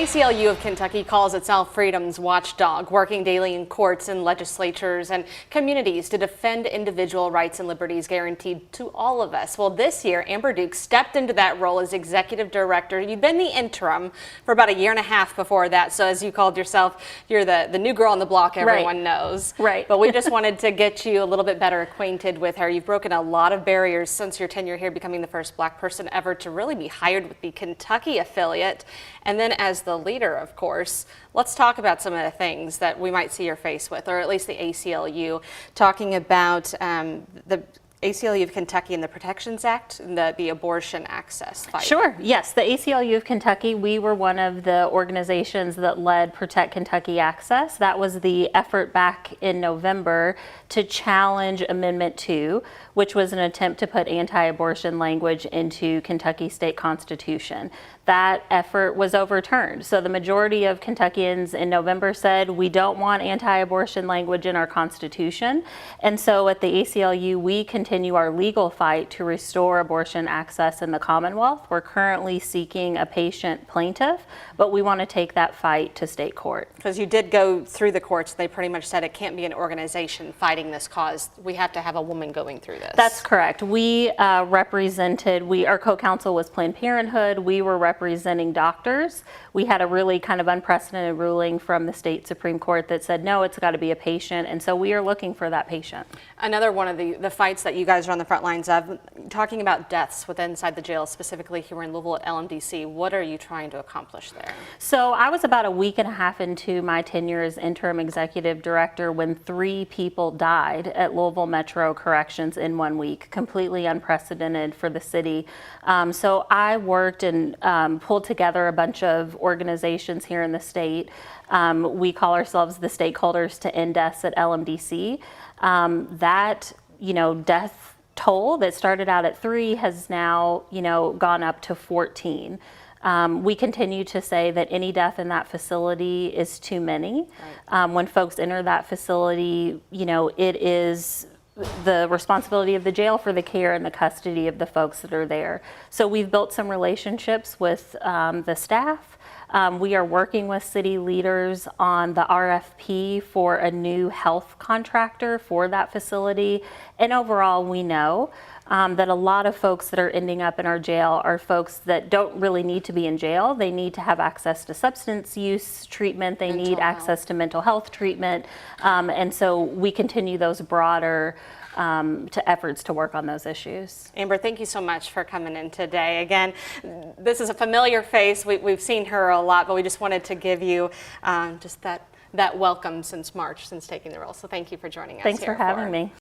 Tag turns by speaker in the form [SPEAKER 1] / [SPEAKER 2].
[SPEAKER 1] ACLU of Kentucky calls itself freedom's watchdog, working daily in courts and legislatures and communities to defend individual rights and liberties guaranteed to all of us. Well, this year, Amber Duke stepped into that role as executive director. You'd been the interim for about a year and a half before that. So as you called yourself, you're the new girl on the block everyone knows.
[SPEAKER 2] Right.
[SPEAKER 1] But we just wanted to get you a little bit better acquainted with her. You've broken a lot of barriers since your tenure here, becoming the first Black person ever to really be hired with the Kentucky affiliate. And then as the leader, of course, let's talk about some of the things that we might see your face with, or at least the ACLU, talking about the ACLU of Kentucky and the Protections Act and the abortion access fight.
[SPEAKER 2] Sure, yes, the ACLU of Kentucky, we were one of the organizations that led Protect Kentucky Access. That was the effort back in November to challenge Amendment 2, which was an attempt to put anti-abortion language into Kentucky state constitution. That effort was overturned. So the majority of Kentuckians in November said, we don't want anti-abortion language in our constitution. And so at the ACLU, we continue our legal fight to restore abortion access in the Commonwealth. We're currently seeking a patient plaintiff, but we want to take that fight to state court.
[SPEAKER 1] Because you did go through the courts, they pretty much said it can't be an organization fighting this cause. We have to have a woman going through this.
[SPEAKER 2] That's correct. We our co-counsel was Planned Parenthood. We were representing doctors. We had a really kind of unprecedented ruling from the state Supreme Court that said, no, it's got to be a patient. And so we are looking for that patient.
[SPEAKER 1] Another one of the fights that you guys are on the front lines of, talking about deaths inside the jail, specifically here in Louisville at LMDC. What are you trying to accomplish there?
[SPEAKER 2] So I was about a week and a half into my tenure as interim executive director when 3 people died at Louisville Metro Corrections in 1 week, completely unprecedented for the city. So I worked and pulled together a bunch of organizations here in the state. We call ourselves the stakeholders to end deaths at LMDC. That, death toll that started out at 3 has now, gone up to 14. We continue to say that any death in that facility is too many. Right. When folks enter that facility, it is the responsibility of the jail for the care and the custody of the folks that are there. So we've built some relationships with the staff. We are working with city leaders on the RFP for a new health contractor for that facility. And overall, we know that a lot of folks that are ending up in our jail are folks that don't really need to be in jail. They need to have access to substance use treatment. They need access to mental health treatment. And so we continue those broader to efforts to work on those issues.
[SPEAKER 1] Amber, thank you so much for coming in today. Again, this is a familiar face. We've seen her a lot, but we just wanted to give you just that welcome since March, since taking the role. So thank you for joining us.
[SPEAKER 2] Thanks for having me.